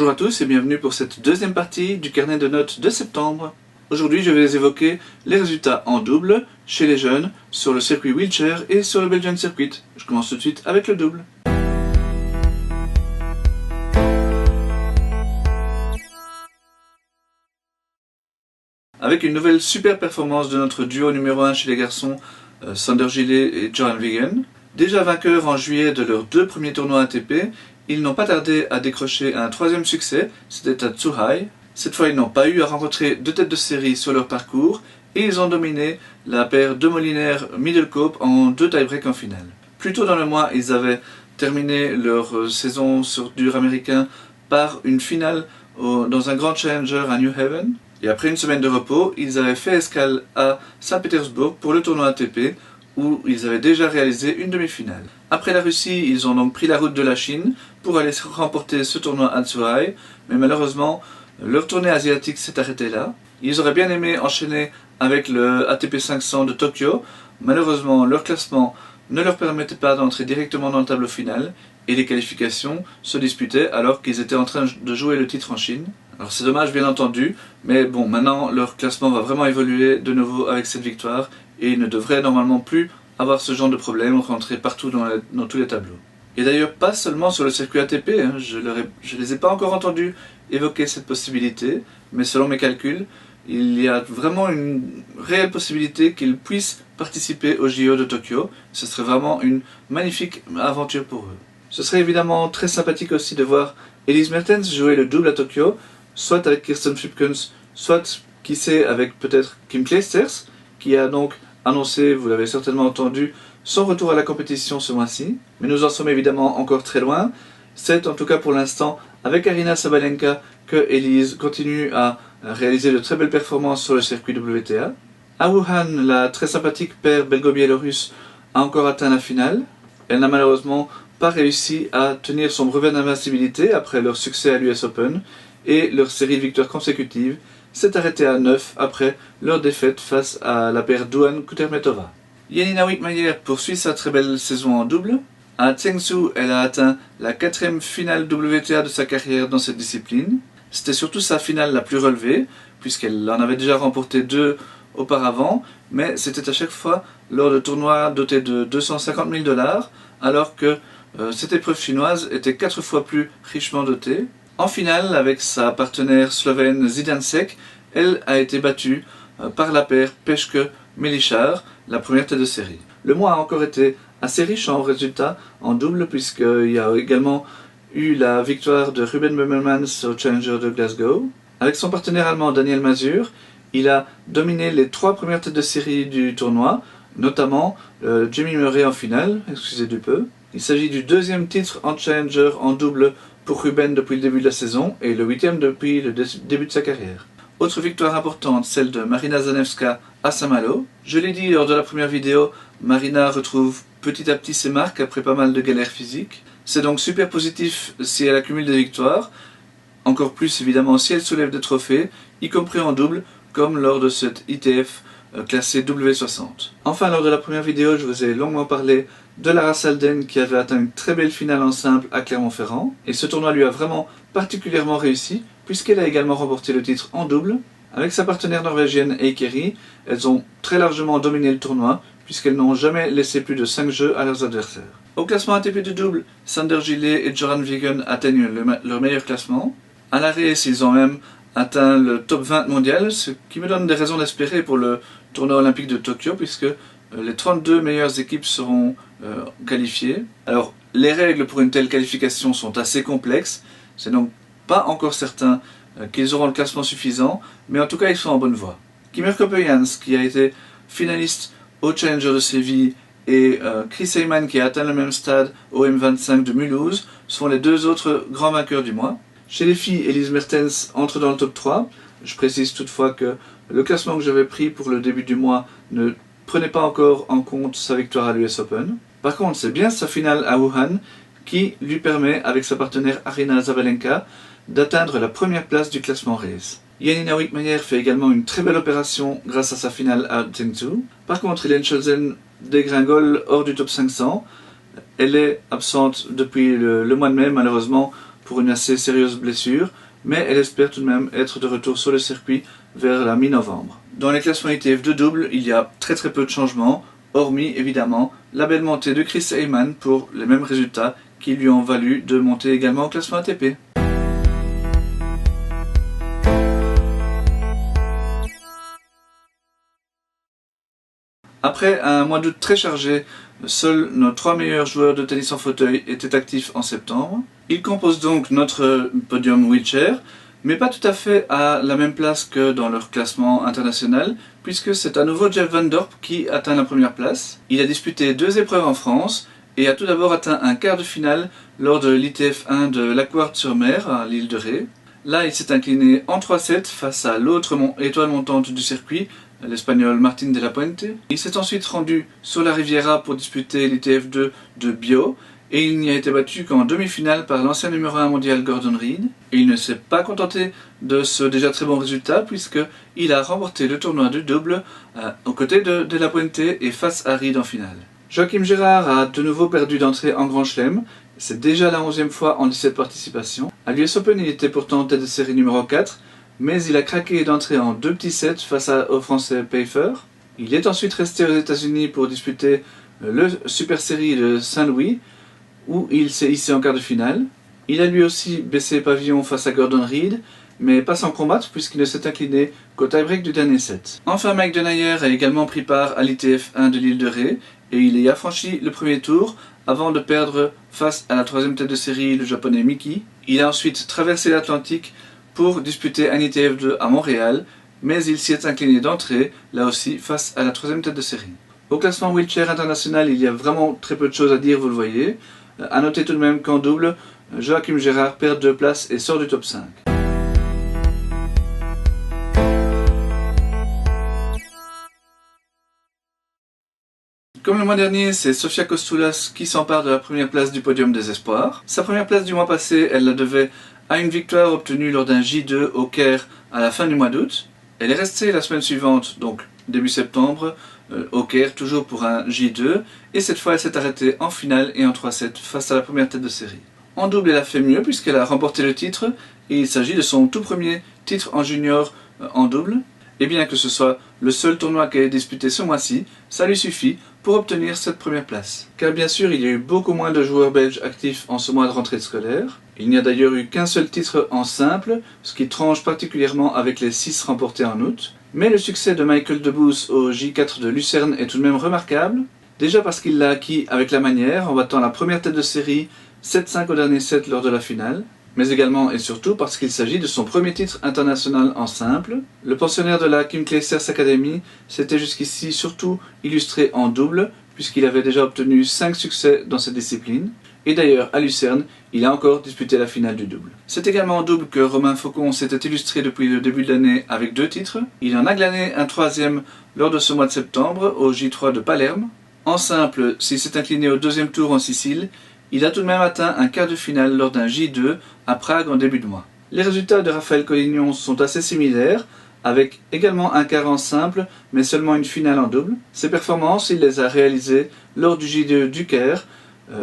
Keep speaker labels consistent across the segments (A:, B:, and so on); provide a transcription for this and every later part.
A: Bonjour à tous et bienvenue pour cette deuxième partie du carnet de notes de septembre. Aujourd'hui je vais évoquer les résultats en double chez les jeunes sur le circuit wheelchair et sur le Belgian Circuit. Je commence tout de suite avec le double. Avec une nouvelle super performance de notre duo numéro 1 chez les garçons, Sander Gillet et Joran Wiegen. Déjà vainqueurs en juillet de leurs deux premiers tournois ATP, ils n'ont pas tardé à décrocher un troisième succès, c'était à Zhuhai. Cette fois, ils n'ont pas eu à rencontrer deux têtes de série sur leur parcours et ils ont dominé la paire de Mollinaire-Middelkoop en deux tie-breaks en finale. Plus tôt dans le mois, ils avaient terminé leur saison sur dur américain par une finale dans un grand challenger à New Haven. Et après une semaine de repos, ils avaient fait escale à Saint-Pétersbourg pour le tournoi ATP où ils avaient déjà réalisé une demi-finale. Après la Russie, ils ont donc pris la route de la Chine pour aller remporter ce tournoi à Zhuhai, mais malheureusement, leur tournée asiatique s'est arrêtée là. Ils auraient bien aimé enchaîner avec le ATP 500 de Tokyo. Malheureusement, leur classement ne leur permettait pas d'entrer directement dans le tableau final et les qualifications se disputaient alors qu'ils étaient en train de jouer le titre en Chine. Alors c'est dommage bien entendu, mais bon, maintenant leur classement va vraiment évoluer de nouveau avec cette victoire et ils ne devraient normalement plus avoir ce genre de problème, rentrer partout dans tous les tableaux. Et d'ailleurs pas seulement sur le circuit ATP, je ne les ai pas encore entendus évoquer cette possibilité, mais selon mes calculs, il y a vraiment une réelle possibilité qu'ils puissent participer au JO de Tokyo. Ce serait vraiment une magnifique aventure pour eux. Ce serait évidemment très sympathique aussi de voir Elise Mertens jouer le double à Tokyo, soit avec Kirsten Flipkens, soit, qui sait, avec peut-être Kim Clijsters, qui a donc annoncé, vous l'avez certainement entendu, son retour à la compétition ce mois-ci. Mais nous en sommes évidemment encore très loin. C'est en tout cas pour l'instant avec Aryna Sabalenka que Elise continue à réaliser de très belles performances sur le circuit WTA. À Wuhan, la très sympathique paire belgo-biélorusse a encore atteint la finale. Elle n'a malheureusement pas réussi à tenir son brevet d'invincibilité après leur succès à l'US Open et leur série de victoires consécutives s'est arrêtée à 9 après leur défaite face à la paire Douan-Kudermetova. Yanina Wickmayer poursuit sa très belle saison en double. À Zhengzhou, elle a atteint la 4e finale WTA de sa carrière dans cette discipline. C'était surtout sa finale la plus relevée, puisqu'elle en avait déjà remporté 2 auparavant, mais c'était à chaque fois lors de tournois dotés de 250 000 $, alors que cette épreuve chinoise était 4 fois plus richement dotée. En finale, avec sa partenaire slovène Zidansek, elle a été battue par la paire Peschke-Melichar, la première tête de série. Le mois a encore été assez riche en résultats en double, puisqu'il y a également eu la victoire de Ruben Beumelmans au Challenger de Glasgow. Avec son partenaire allemand Daniel Mazur, il a dominé les 3 premières têtes de série du tournoi, notamment Jamie Murray en finale, excusez du peu. Il s'agit du 2e titre en Challenger en double pour Ruben depuis le début de la saison et le 8e depuis le début de sa carrière. Autre victoire importante, celle de Marina Zanevska à Saint-Malo. Je l'ai dit lors de la première vidéo, Marina retrouve petit à petit ses marques après pas mal de galères physiques. C'est donc super positif si elle accumule des victoires, encore plus évidemment si elle soulève des trophées, y compris en double, comme lors de cette ITF classée W60. Enfin, lors de la première vidéo, je vous ai longuement parlé de Lara Salden qui avait atteint une très belle finale en simple à Clermont-Ferrand, et ce tournoi lui a vraiment particulièrement réussi, puisqu'elle a également remporté le titre en double. Avec sa partenaire norvégienne Eikeri, elles ont très largement dominé le tournoi, puisqu'elles n'ont jamais laissé plus de 5 jeux à leurs adversaires. Au classement ATP de double, Sander Gillet et Joran Wiegen atteignent leur meilleur classement. À la race, ils ont même atteint le top 20 mondial, ce qui me donne des raisons d'espérer pour le tournoi olympique de Tokyo, puisque les 32 meilleures équipes seront qualifiées. Alors, les règles pour une telle qualification sont assez complexes, c'est donc pas encore certain qu'ils auront le classement suffisant, mais en tout cas ils sont en bonne voie. Kimmer Coppejans, qui a été finaliste au Challenger de Séville, et Chris Heyman, qui a atteint le même stade au M25 de Mulhouse, sont les 2 autres grands vainqueurs du mois. Chez les filles, Elise Mertens entre dans le top 3. Je précise toutefois que le classement que j'avais pris pour le début du mois ne prenait pas encore en compte sa victoire à l'US Open. Par contre, c'est bien sa finale à Wuhan qui lui permet, avec sa partenaire Aryna Sabalenka, d'atteindre la première place du classement race. Yanina Wickmayer fait également une très belle opération grâce à sa finale à Zhengzhou. Par contre, Hélène Scholzen dégringole hors du top 500. Elle est absente depuis le mois de mai, malheureusement, pour une assez sérieuse blessure, mais elle espère tout de même être de retour sur le circuit vers la mi-novembre. Dans les classements ITF de double, il y a très peu de changements, hormis évidemment la belle montée de Chris Heyman pour les mêmes résultats qui lui ont valu de monter également au classement ATP. Après un mois d'août très chargé, seuls nos 3 meilleurs joueurs de tennis en fauteuil étaient actifs en septembre. Ils composent donc notre podium wheelchair, mais pas tout à fait à la même place que dans leur classement international, puisque c'est à nouveau Jeff Van Dorp qui atteint la première place. Il a disputé 2 épreuves en France et a tout d'abord atteint un quart de finale lors de l'ITF 1 de Laquart-sur-Mer à l'île de Ré. Là, il s'est incliné en 3-7 face à l'autre étoile montante du circuit, l'Espagnol Martín de la Puente. Il s'est ensuite rendu sur la Riviera pour disputer l'ITF 2 de Bio, et il n'y a été battu qu'en demi-finale par l'ancien numéro 1 mondial Gordon Reed. Et il ne s'est pas contenté de ce déjà très bon résultat, puisqu'il a remporté le tournoi du double aux côtés de la Puente et face à Reed en finale. Joachim Gérard a de nouveau perdu d'entrée en Grand Chelem. C'est déjà la 11e fois en 17 participations. À l'US Open, il était pourtant tête de série numéro 4, mais il a craqué d'entrée en 2 petits sets face au Français Pfeiffer. Il est ensuite resté aux États-Unis pour disputer le Super Series de Saint-Louis, où il s'est hissé en quart de finale. Il a lui aussi baissé pavillon face à Gordon Reed, mais pas sans combattre puisqu'il ne s'est incliné qu'au tie-break du dernier set. Enfin, Mike Denayer a également pris part à l'ITF 1 de l'île de Ré, et il y a franchi le premier tour avant de perdre face à la 3e tête de série, le japonais Miki. Il a ensuite traversé l'Atlantique pour disputer un ITF 2 à Montréal, mais il s'y est incliné d'entrée, là aussi face à la 3e tête de série. Au classement wheelchair international, il y a vraiment très peu de choses à dire, vous le voyez. A noter tout de même qu'en double, Joachim Gérard perd 2 places et sort du top 5. Comme le mois dernier, c'est Sofia Kostoulas qui s'empare de la première place du podium des espoirs. Sa première place du mois passé, elle la devait à une victoire obtenue lors d'un J2 au Caire à la fin du mois d'août. Elle est restée la semaine suivante, donc début septembre, au Caire, toujours pour un J2, et cette fois elle s'est arrêtée en finale et en 3-7 face à la première tête de série. En double, elle a fait mieux puisqu'elle a remporté le titre, et il s'agit de son tout premier titre en junior en double. Et bien que ce soit le seul tournoi qu'elle ait disputé ce mois-ci, ça lui suffit pour obtenir cette première place. Car bien sûr, il y a eu beaucoup moins de joueurs belges actifs en ce mois de rentrée scolaire. Il n'y a d'ailleurs eu qu'un seul titre en simple, ce qui tranche particulièrement avec les 6 remportés en août. Mais le succès de Michael Debus au J4 de Lucerne est tout de même remarquable. Déjà parce qu'il l'a acquis avec la manière, en battant la première tête de série 7-5 au dernier set lors de la finale. Mais également et surtout parce qu'il s'agit de son premier titre international en simple. Le pensionnaire de la Kim Clijsters Academy s'était jusqu'ici surtout illustré en double, puisqu'il avait déjà obtenu 5 succès dans cette discipline. Et d'ailleurs, à Lucerne, il a encore disputé la finale du double. C'est également en double que Romain Faucon s'était illustré depuis le début de l'année avec 2 titres. Il en a glané un 3e lors de ce mois de septembre au J3 de Palerme. En simple, s'il s'est incliné au 2e tour en Sicile, il a tout de même atteint un quart de finale lors d'un J2 à Prague en début de mois. Les résultats de Raphaël Collignon sont assez similaires, avec également un quart en simple, mais seulement une finale en double. Ses performances, il les a réalisées lors du J2 du Caire,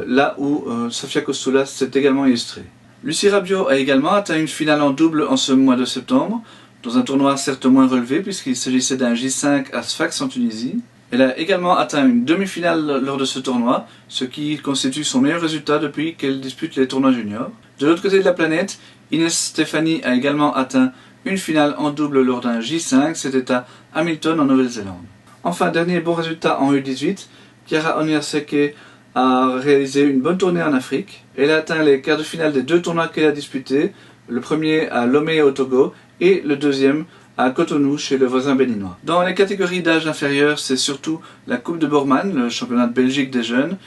A: là où Sofia Kostoulas s'est également illustrée. Lucie Rabiot a également atteint une finale en double en ce mois de septembre, dans un tournoi certes moins relevé puisqu'il s'agissait d'un J5 à Sfax en Tunisie. Elle a également atteint une demi-finale lors de ce tournoi, ce qui constitue son meilleur résultat depuis qu'elle dispute les tournois juniors. De l'autre côté de la planète, Inès Stéphanie a également atteint une finale en double lors d'un J5, c'était à Hamilton en Nouvelle-Zélande. Enfin, dernier bon résultat en U18, Chiara Onyaseke a réalisé une bonne tournée en Afrique. Elle a atteint les quarts de finale des 2 tournois qu'elle a disputés, le premier à Lomé au Togo et le deuxième à Cotonou chez le voisin béninois. Dans les catégories d'âge inférieur, c'est surtout la Coupe de Borman, le championnat de Belgique des jeunes,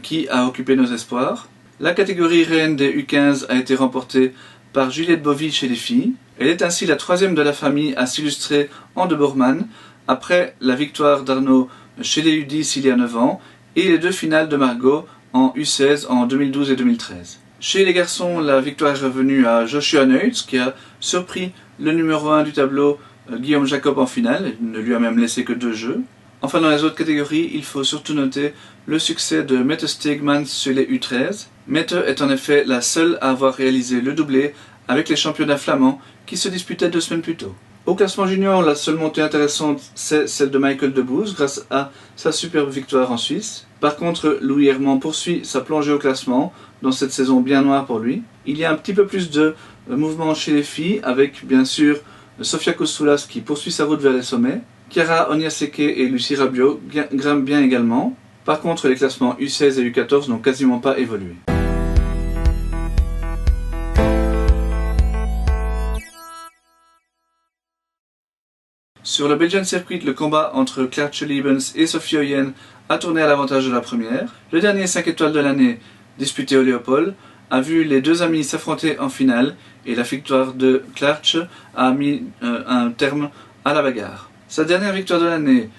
A: qui a occupé nos espoirs. La catégorie reine des U15 a été remportée par Juliette Bovy chez les filles. Elle est ainsi la 3e de la famille à s'illustrer en de Borman, après la victoire d'Arnaud chez les U10 il y a 9 ans, et les 2 finales de Margot en U16 en 2012 et 2013. Chez les garçons, la victoire est revenue à Joshua Neutz, qui a surpris le numéro 1 du tableau, Guillaume Jacob, en finale. Il ne lui a même laissé que 2 jeux. Enfin, dans les autres catégories, il faut surtout noter le succès de Mette Stegmans chez les U13. Mette est en effet la seule à avoir réalisé le doublé avec les championnats flamands qui se disputaient 2 semaines plus tôt. Au classement junior, la seule montée intéressante, c'est celle de Michael Debooz grâce à sa superbe victoire en Suisse. Par contre, Louis Herman poursuit sa plongée au classement dans cette saison bien noire pour lui. Il y a un petit peu plus de mouvement chez les filles avec bien sûr Sofia Kostoulas qui poursuit sa route vers les sommets. Chiara Onyaseke et Lucie Rabiot grimpent bien également. Par contre, les classements U16 et U14 n'ont quasiment pas évolué. Sur le Belgian Circuit, le combat entre Claartje Liebens et Sophie Oyen a tourné à l'avantage de la première. Le dernier 5 étoiles de l'année, disputé au Léopold, a vu les deux amis s'affronter en finale et la victoire de Claartje a mis un terme à la bagarre. Sa dernière victoire de l'année,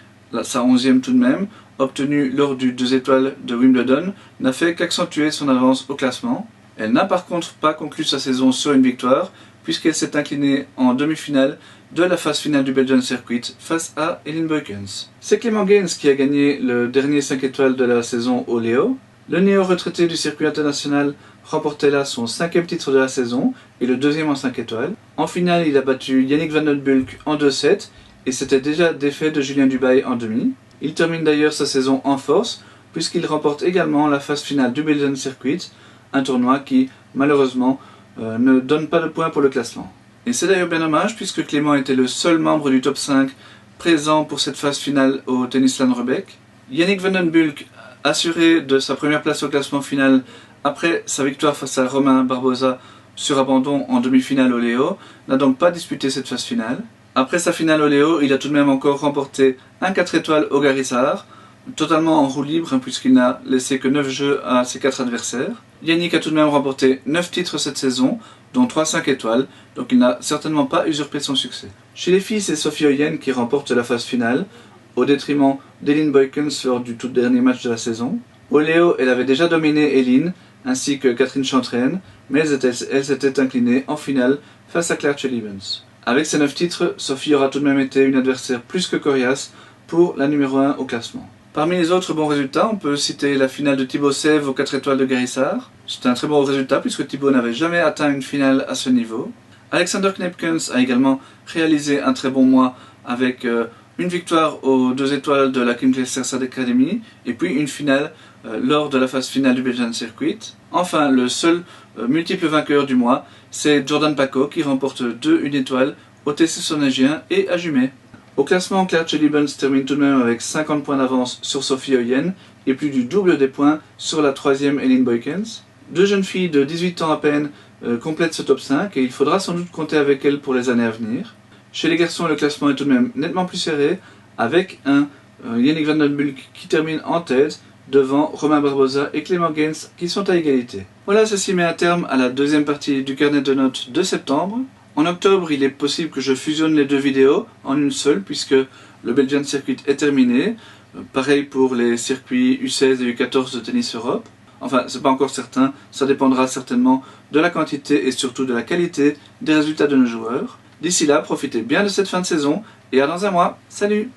A: sa 11e tout de même, obtenue lors du 2 étoiles de Wimbledon, n'a fait qu'accentuer son avance au classement. Elle n'a par contre pas conclu sa saison sur une victoire, puisqu'elle s'est inclinée en demi-finale de la phase finale du Belgian Circuit face à Elin Beukens. C'est Clément Gaines qui a gagné le dernier 5 étoiles de la saison au Léo. Le néo-retraité du circuit international remportait là son 5e titre de la saison et le 2e en 5 étoiles. En finale, il a battu Yannick Van Den Bulck en 2-7 et c'était déjà défait de Julien Dubail en demi. Il termine d'ailleurs sa saison en force puisqu'il remporte également la phase finale du Belgian Circuit, un tournoi qui malheureusement ne donne pas de points pour le classement. Et c'est d'ailleurs bien dommage puisque Clément était le seul membre du top 5 présent pour cette phase finale au Tennisland Rebek. Yannick Van Den Bulck, assuré de sa première place au classement final après sa victoire face à Romain Barbosa sur abandon en demi-finale au Léo, n'a donc pas disputé cette phase finale. Après sa finale au Léo, il a tout de même encore remporté un 4 étoiles au Garissard, totalement en roue libre puisqu'il n'a laissé que 9 jeux à ses 4 adversaires. Yannick a tout de même remporté 9 titres cette saison, dont 3 5 étoiles, donc il n'a certainement pas usurpé son succès. Chez les filles, c'est Sophie Oyen qui remporte la phase finale, au détriment d'Elin Beukens lors du tout dernier match de la saison. Au Léo, elle avait déjà dominé Elin, ainsi que Catherine Chantraine, mais elle s'était inclinée en finale face à Claartje Liebens. Avec ses 9 titres, Sophie aura tout de même été une adversaire plus que coriace pour la numéro 1 au classement. Parmi les autres bons résultats, on peut citer la finale de Thibaut Sèvres aux 4 étoiles de Garissard. C'était un très bon résultat puisque Thibaut n'avait jamais atteint une finale à ce niveau. Alexander Knepkens a également réalisé un très bon mois avec une victoire aux 2 étoiles de la Kim Clijsters Academy et puis une finale lors de la phase finale du Belgian Circuit. Enfin, le seul multiple vainqueur du mois, c'est Jordan Paco qui remporte 2 une étoile au TC Sonagien et à Jumet. Au classement, Claartje Liebens termine tout de même avec 50 points d'avance sur Sophie Oyen et plus du double des points sur la 3e Elin Beukens. 2 jeunes filles de 18 ans à peine complètent ce top 5 et il faudra sans doute compter avec elles pour les années à venir. Chez les garçons, le classement est tout de même nettement plus serré avec un Yannick Van Den Bulck qui termine en tête devant Romain Barbosa et Clément Gaines qui sont à égalité. Voilà, ceci met un terme à la deuxième partie du carnet de notes de septembre. En octobre, il est possible que je fusionne les 2 vidéos en une seule puisque le Belgian Circuit est terminé. Pareil pour les circuits U16 et U14 de Tennis Europe. Enfin, c'est pas encore certain, ça dépendra certainement de la quantité et surtout de la qualité des résultats de nos joueurs. D'ici là, profitez bien de cette fin de saison et à dans un mois. Salut!